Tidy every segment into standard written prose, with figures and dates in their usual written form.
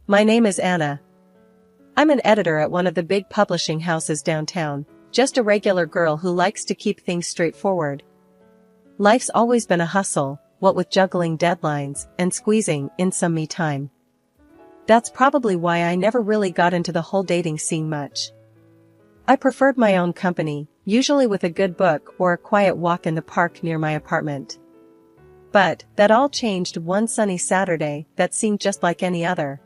My name is Anna. I'm an editor at one of the big publishing houses downtown, just a regular girl who likes to keep things straightforward. Life's always been a hustle, what with juggling deadlines and squeezing in some me time. That's probably why I never really got into the whole dating scene much. I preferred my own company, usually with a good book or a quiet walk in the park near my apartment. But that all changed one sunny Saturday that seemed just like any other.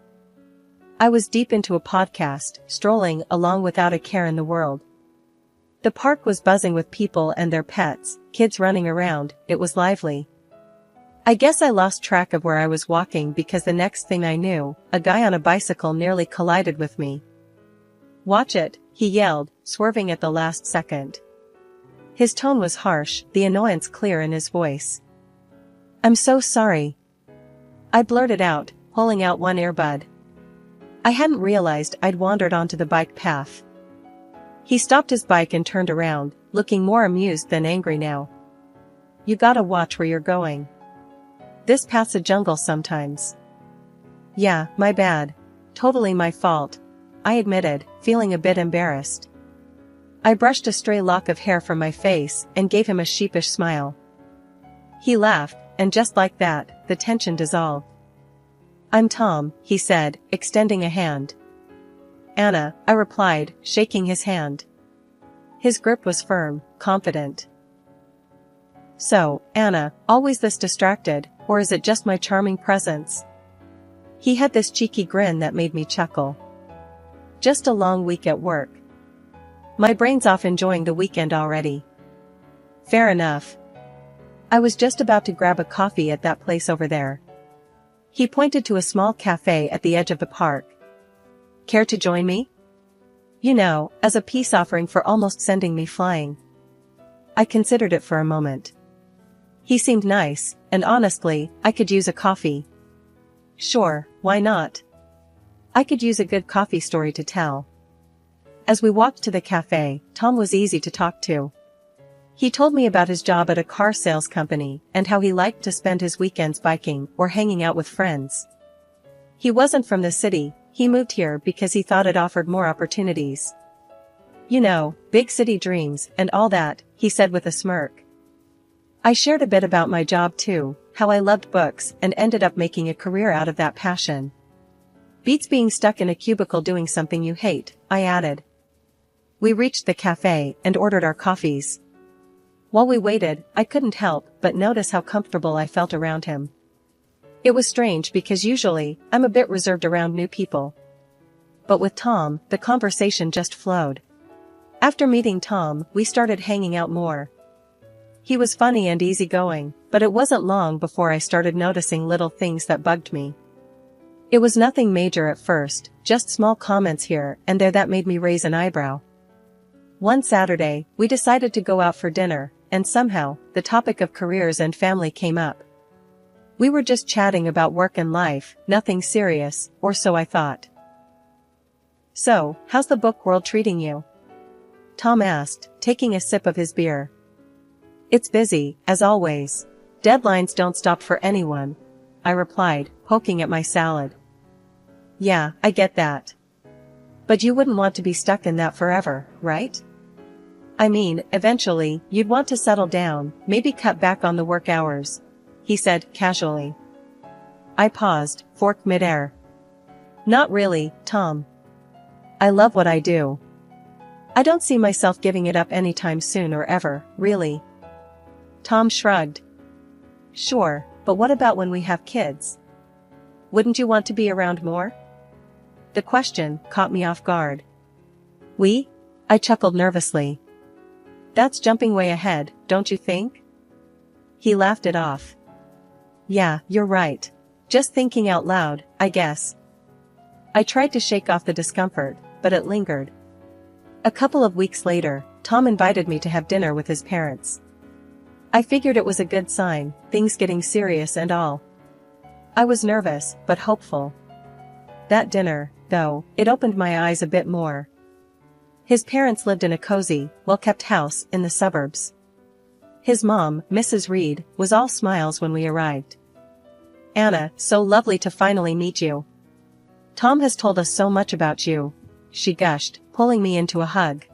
I was deep into a podcast, strolling along without a care in the world. The park was buzzing with people and their pets, kids running around, it was lively. I guess I lost track of where I was walking because the next thing I knew, a guy on a bicycle nearly collided with me. "Watch it," he yelled, swerving at the last second. His tone was harsh, the annoyance clear in his voice. "I'm so sorry," I blurted out, pulling out one earbud. I hadn't realized I'd wandered onto the bike path. He stopped his bike and turned around, looking more amused than angry now. "You gotta watch where you're going. This path's a jungle sometimes." "Yeah, my bad. Totally my fault," I admitted, feeling a bit embarrassed. I brushed a stray lock of hair from my face and gave him a sheepish smile. He laughed, and just like that, the tension dissolved. "I'm Tom," he said, extending a hand. "Anna," I replied, shaking his hand. His grip was firm, confident. "So, Anna, always this distracted, or is it just my charming presence?" He had this cheeky grin that made me chuckle. "Just a long week at work. My brain's off enjoying the weekend already." "Fair enough. I was just about to grab a coffee at that place over there." He pointed to a small cafe at the edge of the park. "Care to join me? You know, as a peace offering for almost sending me flying." I considered it for a moment. He seemed nice, and honestly, I could use a coffee. Sure, why not? I could use a good coffee story to tell. As we walked to the cafe, Tom was easy to talk to. He told me about his job at a car sales company and how he liked to spend his weekends biking or hanging out with friends. He wasn't from the city, he moved here because he thought it offered more opportunities. "You know, big city dreams and all that," he said with a smirk. I shared a bit about my job too, how I loved books and ended up making a career out of that passion. "Beats being stuck in a cubicle doing something you hate," I added. We reached the cafe and ordered our coffees. While we waited, I couldn't help but notice how comfortable I felt around him. It was strange because usually, I'm a bit reserved around new people. But with Tom, the conversation just flowed. After meeting Tom, we started hanging out more. He was funny and easygoing, but it wasn't long before I started noticing little things that bugged me. It was nothing major at first, just small comments here and there that made me raise an eyebrow. One Saturday, we decided to go out for dinner, and somehow, the topic of careers and family came up. We were just chatting about work and life, nothing serious, or so I thought. "So, how's the book world treating you?" Tom asked, taking a sip of his beer. "It's busy, as always. Deadlines don't stop for anyone," I replied, poking at my salad. "Yeah, I get that. But you wouldn't want to be stuck in that forever, right? I mean, eventually, you'd want to settle down, maybe cut back on the work hours," he said, casually. I paused, fork midair. "Not really, Tom. I love what I do. I don't see myself giving it up anytime soon or ever, really." Tom shrugged. "Sure, but what about when we have kids? Wouldn't you want to be around more?" The question caught me off guard. "We?" I chuckled nervously. "That's jumping way ahead, don't you think?" He laughed it off. "Yeah, you're right. Just thinking out loud, I guess." I tried to shake off the discomfort, but it lingered. A couple of weeks later, Tom invited me to have dinner with his parents. I figured it was a good sign, things getting serious and all. I was nervous, but hopeful. That dinner, though, it opened my eyes a bit more. His parents lived in a cozy, well-kept house in the suburbs. His mom, Mrs. Reed, was all smiles when we arrived. "Anna, so lovely to finally meet you." Tom has told us so much about you, she gushed, pulling me into a hug.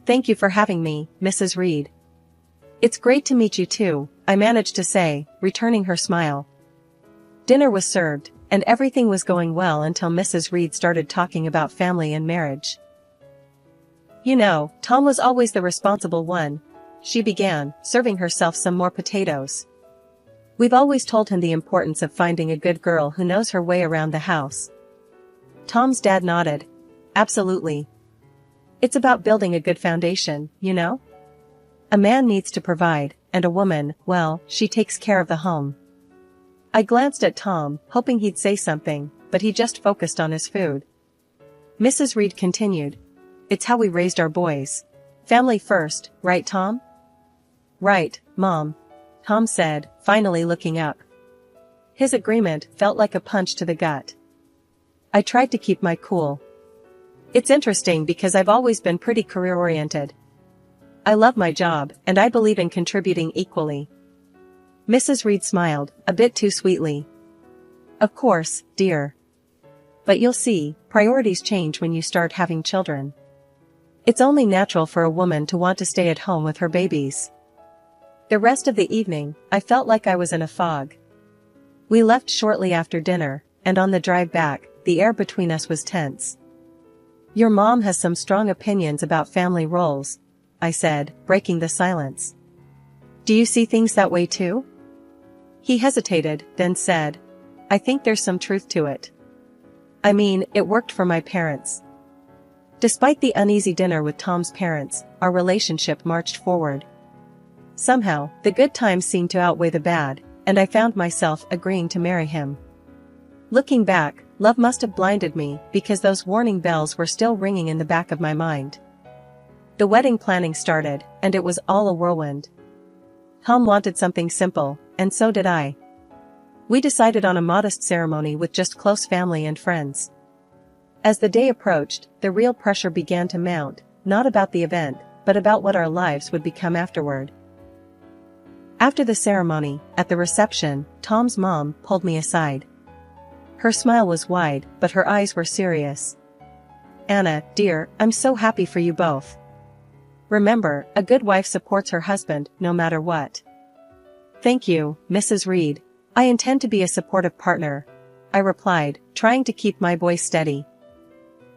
Thank you for having me, Mrs. Reed. It's great to meet you too, I managed to say, returning her smile. Dinner was served, and everything was going well until Mrs. Reed started talking about family and marriage. You know, Tom was always the responsible one, she began, serving herself some more potatoes. We've always told him the importance of finding a good girl who knows her way around the house. Tom's dad nodded. Absolutely. It's about building a good foundation, you know? A man needs to provide, and a woman, well, she takes care of the home. I glanced at Tom, hoping he'd say something, but he just focused on his food. Mrs. Reed continued. It's how we raised our boys. Family first, right, Tom? Right, Mom. Tom said, finally looking up. His agreement felt like a punch to the gut. I tried to keep my cool. It's interesting because I've always been pretty career-oriented. I love my job, and I believe in contributing equally. Mrs. Reed smiled, a bit too sweetly. Of course, dear. But you'll see, priorities change when you start having children. It's only natural for a woman to want to stay at home with her babies. The rest of the evening, I felt like I was in a fog. We left shortly after dinner, and on the drive back, the air between us was tense. Your mom has some strong opinions about family roles, I said, breaking the silence. Do you see things that way too? He hesitated, then said, I think there's some truth to it. I mean, it worked for my parents. Despite the uneasy dinner with Tom's parents, our relationship marched forward. Somehow, the good times seemed to outweigh the bad, and I found myself agreeing to marry him. Looking back, love must have blinded me because those warning bells were still ringing in the back of my mind. The wedding planning started, and it was all a whirlwind. Tom wanted something simple, and so did I. We decided on a modest ceremony with just close family and friends. As the day approached, the real pressure began to mount, not about the event, but about what our lives would become afterward. After the ceremony, at the reception, Tom's mom pulled me aside. Her smile was wide, but her eyes were serious. Anna, dear, I'm so happy for you both. Remember, a good wife supports her husband, no matter what. Thank you, Mrs. Reed. I intend to be a supportive partner, I replied, trying to keep my voice steady.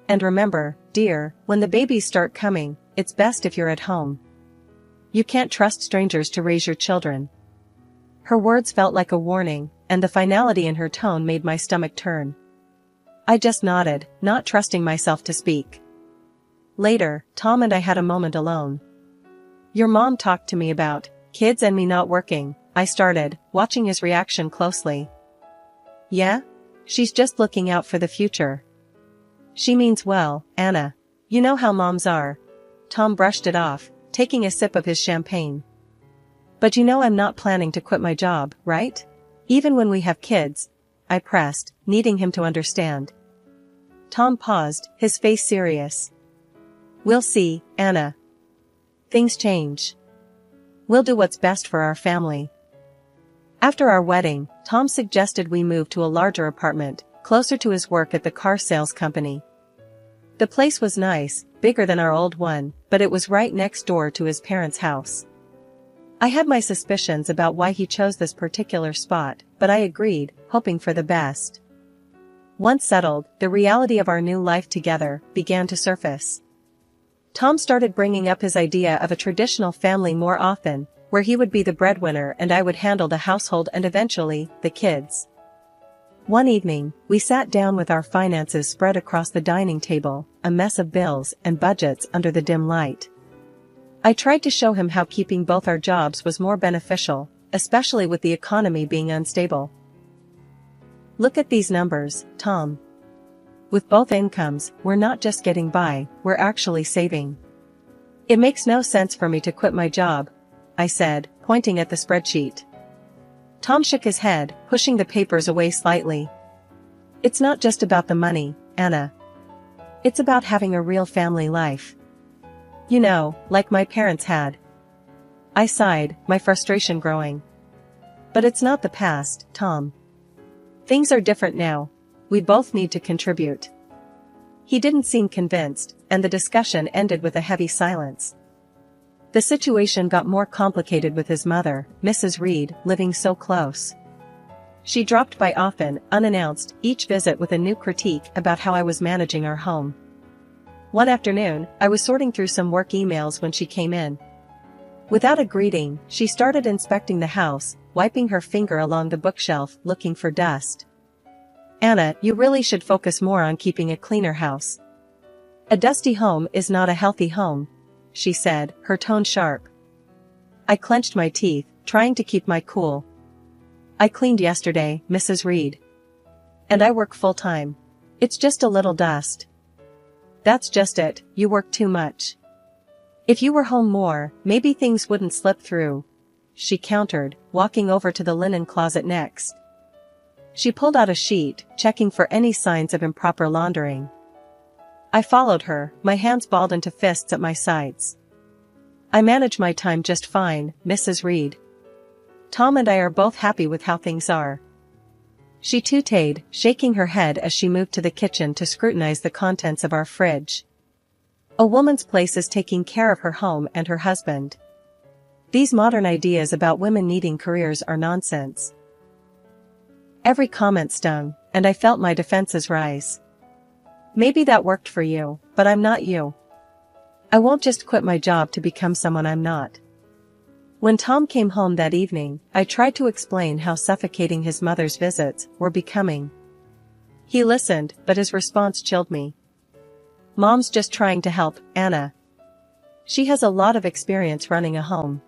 And remember, dear, when the babies start coming, it's best if you're at home. You can't trust strangers to raise your children. Her words felt like a warning, and the finality in her tone made my stomach turn. I just nodded, not trusting myself to speak. Later, Tom and I had a moment alone. Your mom talked to me about kids and me not working, I started, watching his reaction closely. Yeah? She's just looking out for the future. She means well, Anna. You know how moms are. Tom brushed it off, taking a sip of his champagne. But you know I'm not planning to quit my job, right? Even when we have kids, I pressed, needing him to understand. Tom paused, his face serious. We'll see, Anna. Things change. We'll do what's best for our family. After our wedding, Tom suggested we move to a larger apartment, closer to his work at the car sales company. The place was nice, bigger than our old one, but it was right next door to his parents' house. I had my suspicions about why he chose this particular spot, but I agreed, hoping for the best. Once settled, the reality of our new life together began to surface. Tom started bringing up his idea of a traditional family more often, where he would be the breadwinner and I would handle the household and eventually, the kids. One evening, we sat down with our finances spread across the dining table, a mess of bills and budgets under the dim light. I tried to show him how keeping both our jobs was more beneficial, especially with the economy being unstable. Look at these numbers, Tom. With both incomes, we're not just getting by, we're actually saving. It makes no sense for me to quit my job, I said, pointing at the spreadsheet. Tom shook his head, pushing the papers away slightly. It's not just about the money, Anna. It's about having a real family life. You know, like my parents had. I sighed, my frustration growing. But it's not the past, Tom. Things are different now. We both need to contribute." He didn't seem convinced, and the discussion ended with a heavy silence. The situation got more complicated with his mother, Mrs. Reed, living so close. She dropped by often, unannounced, each visit with a new critique about how I was managing our home. One afternoon, I was sorting through some work emails when she came in. Without a greeting, she started inspecting the house, wiping her finger along the bookshelf, looking for dust. "Anna, you really should focus more on keeping a cleaner house. A dusty home is not a healthy home," she said, her tone sharp. I clenched my teeth, trying to keep my cool. "I cleaned yesterday, Mrs. Reed. And I work full-time. It's just a little dust." "That's just it, you work too much. If you were home more, maybe things wouldn't slip through," she countered, walking over to the linen closet next. She pulled out a sheet, checking for any signs of improper laundering. I followed her, my hands balled into fists at my sides. "I manage my time just fine, Mrs. Reed. Tom and I are both happy with how things are." She tooted, shaking her head as she moved to the kitchen to scrutinize the contents of our fridge. "A woman's place is taking care of her home and her husband. These modern ideas about women needing careers are nonsense." Every comment stung, and I felt my defenses rise. "Maybe that worked for you, but I'm not you. I won't just quit my job to become someone I'm not." When Tom came home that evening, I tried to explain how suffocating his mother's visits were becoming. He listened, but his response chilled me. "Mom's just trying to help, Anna. She has a lot of experience running a home.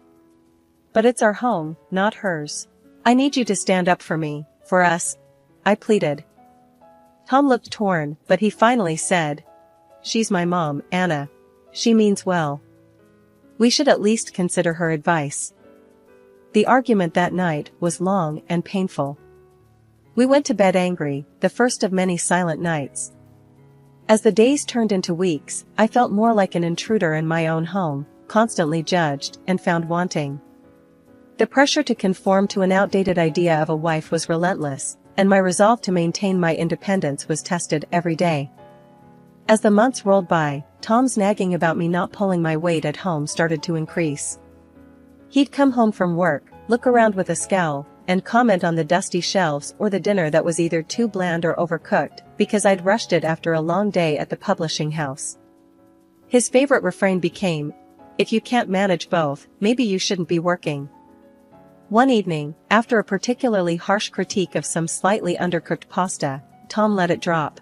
But it's our home, not hers. I need you to stand up for me, for us," I pleaded. Tom looked torn, but he finally said, "She's my mom, Anna. She means well. We should at least consider her advice." The argument that night was long and painful. We went to bed angry, the first of many silent nights. As the days turned into weeks, I felt more like an intruder in my own home, constantly judged and found wanting. The pressure to conform to an outdated idea of a wife was relentless, and my resolve to maintain my independence was tested every day. As the months rolled by, Tom's nagging about me not pulling my weight at home started to increase. He'd come home from work, look around with a scowl, and comment on the dusty shelves or the dinner that was either too bland or overcooked, because I'd rushed it after a long day at the publishing house. His favorite refrain became, "If you can't manage both, maybe you shouldn't be working." One evening, after a particularly harsh critique of some slightly undercooked pasta, Tom let it drop.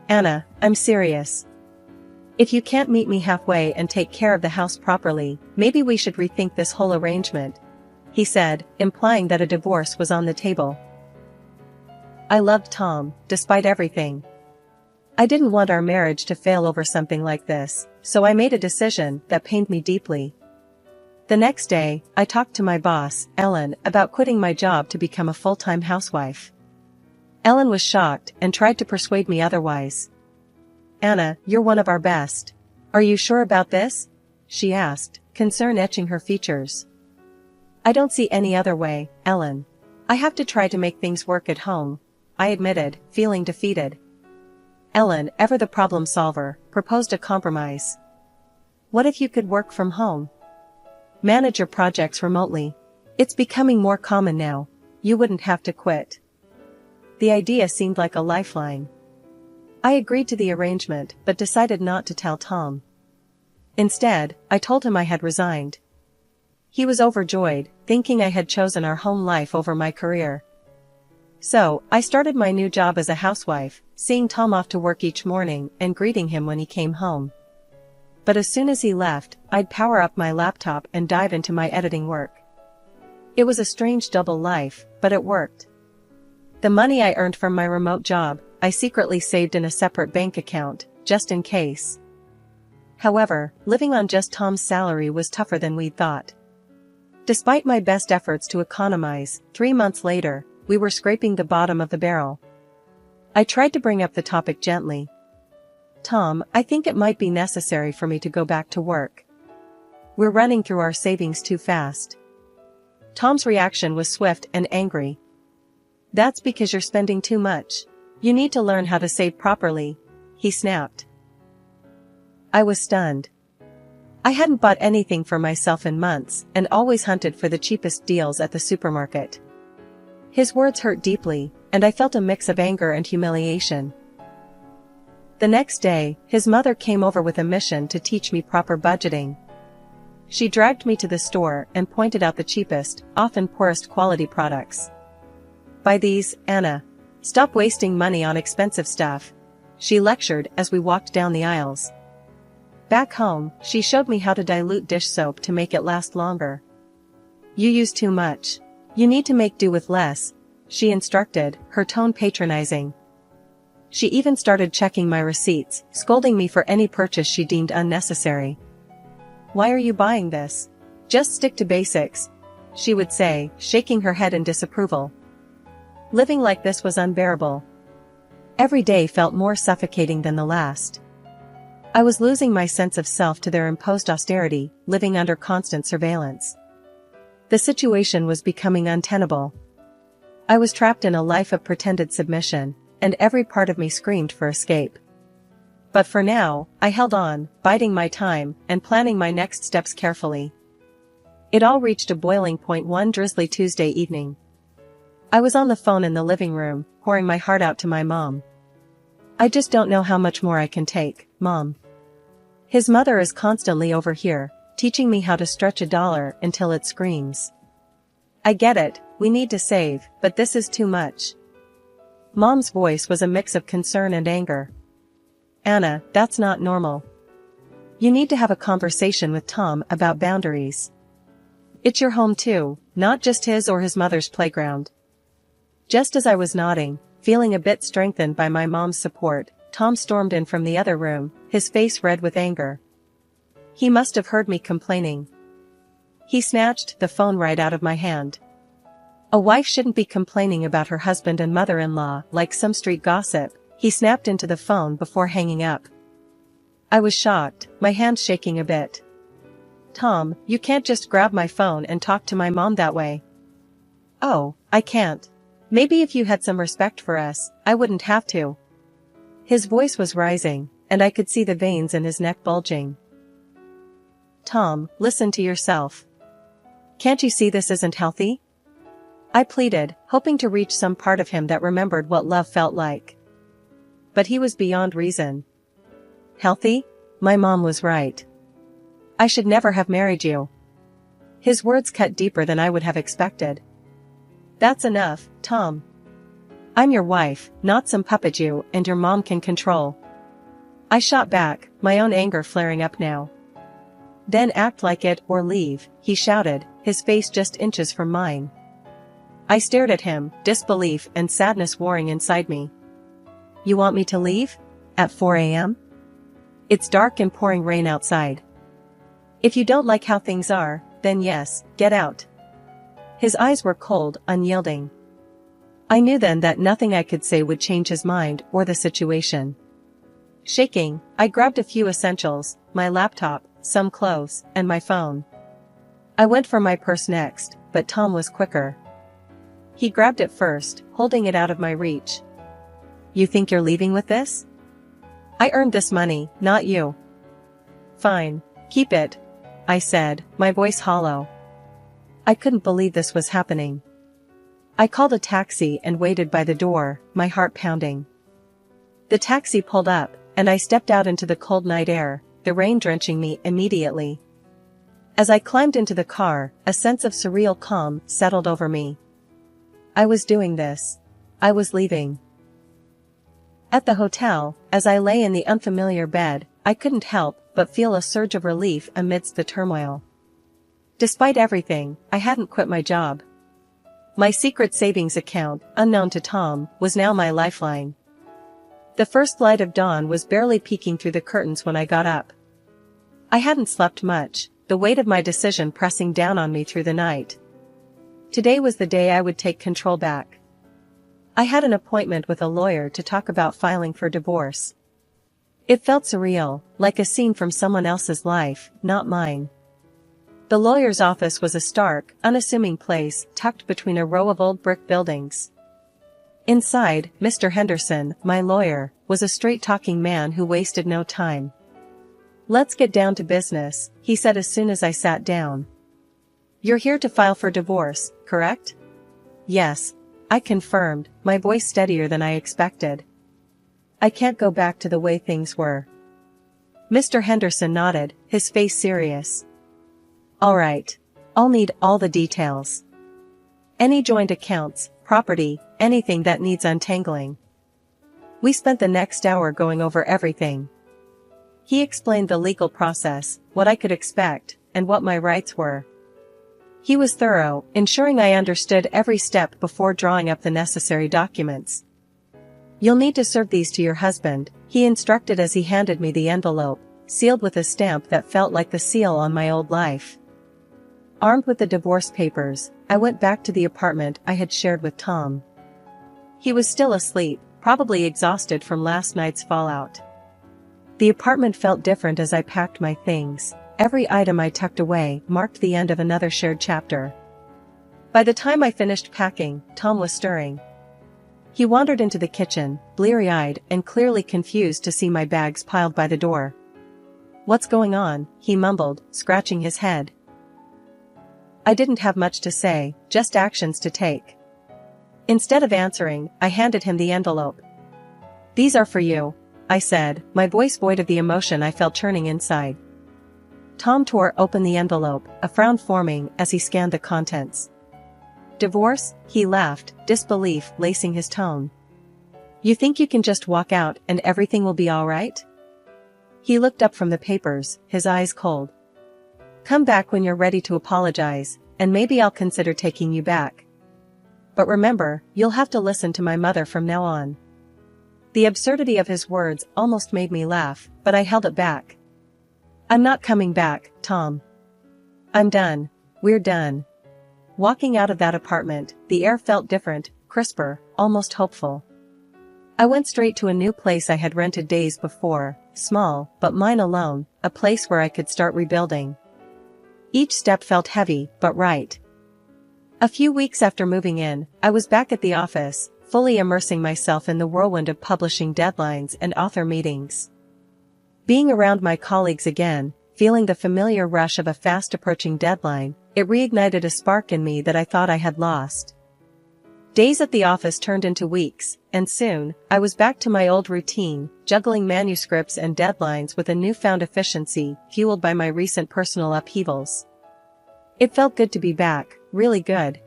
"Anna, I'm serious. If you can't meet me halfway and take care of the house properly, maybe we should rethink this whole arrangement," he said, implying that a divorce was on the table. I loved Tom, despite everything. I didn't want our marriage to fail over something like this, so I made a decision that pained me deeply. The next day, I talked to my boss, Ellen, about quitting my job to become a full-time housewife. Ellen was shocked and tried to persuade me otherwise. "Anna, you're one of our best. Are you sure about this?" she asked, concern etching her features. "I don't see any other way, Ellen. I have to try to make things work at home," I admitted, feeling defeated. Ellen, ever the problem solver, proposed a compromise. "What if you could work from home? Manage your projects remotely. It's becoming more common now. You wouldn't have to quit." The idea seemed like a lifeline. I agreed to the arrangement, but decided not to tell Tom. Instead, I told him I had resigned. He was overjoyed, thinking I had chosen our home life over my career. So, I started my new job as a housewife, seeing Tom off to work each morning and greeting him when he came home. But as soon as he left, I'd power up my laptop and dive into my editing work. It was a strange double life, but it worked. The money I earned from my remote job, I secretly saved in a separate bank account, just in case. However, living on just Tom's salary was tougher than we'd thought. Despite my best efforts to economize, 3 months later, we were scraping the bottom of the barrel. I tried to bring up the topic gently. "Tom, I think it might be necessary for me to go back to work. We're running through our savings too fast." Tom's reaction was swift and angry. "That's because you're spending too much. You need to learn how to save properly, he snapped. I was stunned. I hadn't bought anything for myself in months and always hunted for the cheapest deals at the supermarket. His words hurt deeply, and I felt a mix of anger and humiliation. The next day, his mother came over with a mission to teach me proper budgeting. She dragged me to the store and pointed out the cheapest, often poorest quality products. Buy these, Anna. Stop wasting money on expensive stuff, she lectured as we walked down the aisles. Back home, she showed me how to dilute dish soap to make it last longer. You use too much. You need to make do with less, she instructed, her tone patronizing. She even started checking my receipts, scolding me for any purchase she deemed unnecessary. Why are you buying this? Just stick to basics, she would say, shaking her head in disapproval. Living like this was unbearable. Every day felt more suffocating than the last. I was losing my sense of self to their imposed austerity, living under constant surveillance. The situation was becoming untenable. I was trapped in a life of pretended submission, and every part of me screamed for escape. But for now, I held on, biding my time, and planning my next steps carefully. It all reached a boiling point one drizzly Tuesday evening. I was on the phone in the living room, pouring my heart out to my mom. I just don't know how much more I can take, Mom. His mother is constantly over here, teaching me how to stretch $1 until it screams. I get it, we need to save, but this is too much. Mom's voice was a mix of concern and anger. Anna, that's not normal. You need to have a conversation with Tom about boundaries. It's your home too, not just his or his mother's playground. Just as I was nodding, feeling a bit strengthened by my mom's support, Tom stormed in from the other room, his face red with anger. He must have heard me complaining. He snatched the phone right out of my hand. A wife shouldn't be complaining about her husband and mother-in-law like some street gossip, he snapped into the phone before hanging up. I was shocked, my hands shaking a bit. Tom, you can't just grab my phone and talk to my mom that way. Oh, I can't. Maybe if you had some respect for us, I wouldn't have to. His voice was rising, and I could see the veins in his neck bulging. Tom, listen to yourself. Can't you see this isn't healthy? I pleaded, hoping to reach some part of him that remembered what love felt like. But he was beyond reason. Healthy? My mom was right. I should never have married you. His words cut deeper than I would have expected. That's enough, Tom. I'm your wife, not some puppet you and your mom can control. I shot back, my own anger flaring up now. Then act like it or leave, he shouted, his face just inches from mine. I stared at him, disbelief and sadness warring inside me. You want me to leave? At 4 a.m.? It's dark and pouring rain outside. If you don't like how things are, then yes, get out. His eyes were cold, unyielding. I knew then that nothing I could say would change his mind or the situation. Shaking, I grabbed a few essentials, my laptop, some clothes, and my phone. I went for my purse next, but Tom was quicker. He grabbed it first, holding it out of my reach. You think you're leaving with this? I earned this money, not you. Fine, keep it, I said, my voice hollow. I couldn't believe this was happening. I called a taxi and waited by the door, my heart pounding. The taxi pulled up, and I stepped out into the cold night air, the rain drenching me immediately. As I climbed into the car, a sense of surreal calm settled over me. I was doing this. I was leaving. At the hotel, as I lay in the unfamiliar bed, I couldn't help but feel a surge of relief amidst the turmoil. Despite everything, I hadn't quit my job. My secret savings account, unknown to Tom, was now my lifeline. The first light of dawn was barely peeking through the curtains when I got up. I hadn't slept much, the weight of my decision pressing down on me through the night. Today was the day I would take control back. I had an appointment with a lawyer to talk about filing for divorce. It felt surreal, like a scene from someone else's life, not mine. The lawyer's office was a stark, unassuming place tucked between a row of old brick buildings. Inside, Mr. Henderson, my lawyer, was a straight-talking man who wasted no time. "Let's get down to business," he said as soon as I sat down. "You're here to file for divorce, correct?" "Yes," I confirmed, my voice steadier than I expected. "I can't go back to the way things were." Mr. Henderson nodded, his face serious. "All right. I'll need all the details. Any joint accounts, property, anything that needs untangling." We spent the next hour going over everything. He explained the legal process, what I could expect, and what my rights were. He was thorough, ensuring I understood every step before drawing up the necessary documents. "You'll need to serve these to your husband," he instructed as he handed me the envelope, sealed with a stamp that felt like the seal on my old life. Armed with the divorce papers, I went back to the apartment I had shared with Tom. He was still asleep, probably exhausted from last night's fallout. The apartment felt different as I packed my things. Every item I tucked away marked the end of another shared chapter. By the time I finished packing, Tom was stirring. He wandered into the kitchen, bleary-eyed and clearly confused to see my bags piled by the door. "What's going on?" he mumbled, scratching his head. I didn't have much to say, just actions to take. Instead of answering, I handed him the envelope. "These are for you," I said, my voice void of the emotion I felt churning inside. Tom tore open the envelope, a frown forming as he scanned the contents. "Divorce?" he laughed, disbelief lacing his tone. "You think you can just walk out and everything will be all right?" He looked up from the papers, his eyes cold. "Come back when you're ready to apologize, and maybe I'll consider taking you back. But remember, you'll have to listen to my mother from now on." The absurdity of his words almost made me laugh, but I held it back. "I'm not coming back, Tom. I'm done. We're done." Walking out of that apartment, the air felt different, crisper, almost hopeful. I went straight to a new place I had rented days before, small, but mine alone, a place where I could start rebuilding. Each step felt heavy, but right. A few weeks after moving in, I was back at the office, fully immersing myself in the whirlwind of publishing deadlines and author meetings. Being around my colleagues again, feeling the familiar rush of a fast-approaching deadline, it reignited a spark in me that I thought I had lost. Days at the office turned into weeks, and soon, I was back to my old routine, juggling manuscripts and deadlines with a newfound efficiency, fueled by my recent personal upheavals. It felt good to be back, really good.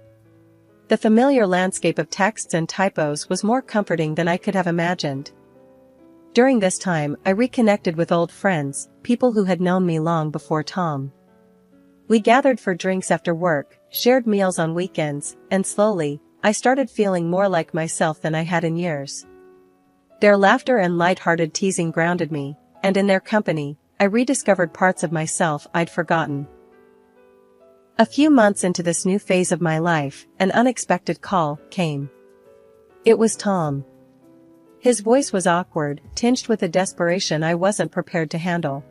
The familiar landscape of texts and typos was more comforting than I could have imagined. During this time, I reconnected with old friends, people who had known me long before Tom. We gathered for drinks after work, shared meals on weekends, and slowly, I started feeling more like myself than I had in years. Their laughter and light-hearted teasing grounded me, and in their company, I rediscovered parts of myself I'd forgotten. A few months into this new phase of my life, an unexpected call came. It was Tom. His voice was awkward, tinged with a desperation I wasn't prepared to handle.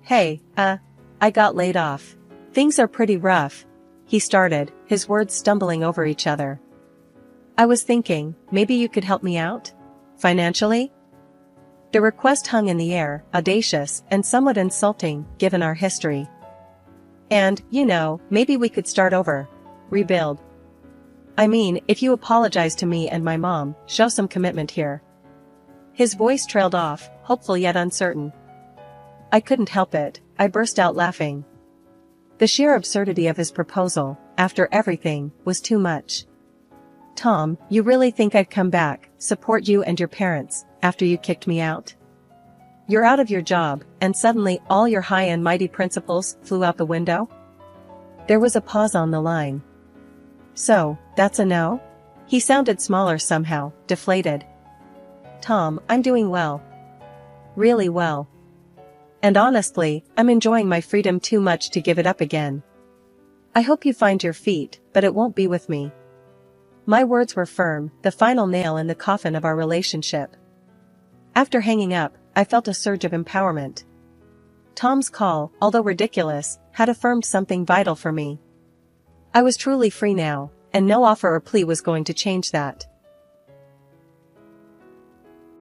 "Hey, I got laid off. Things are pretty rough," he started, his words stumbling over each other. "I was thinking, maybe you could help me out? Financially?" The request hung in the air, audacious and somewhat insulting, given our history. "And, maybe we could start over. Rebuild. I mean, if you apologize to me and my mom, show some commitment here." His voice trailed off, hopeful yet uncertain. I couldn't help it, I burst out laughing. The sheer absurdity of his proposal, after everything, was too much. "Tom, you really think I'd come back, support you and your parents, after you kicked me out? You're out of your job, and suddenly all your high and mighty principles flew out the window?" There was a pause on the line. "So, that's a no?" He sounded smaller somehow, deflated. "Tom, I'm doing well. Really well. And honestly, I'm enjoying my freedom too much to give it up again. I hope you find your feet, but it won't be with me." My words were firm, the final nail in the coffin of our relationship. After hanging up, I felt a surge of empowerment. Tom's call, although ridiculous, had affirmed something vital for me. I was truly free now, and no offer or plea was going to change that.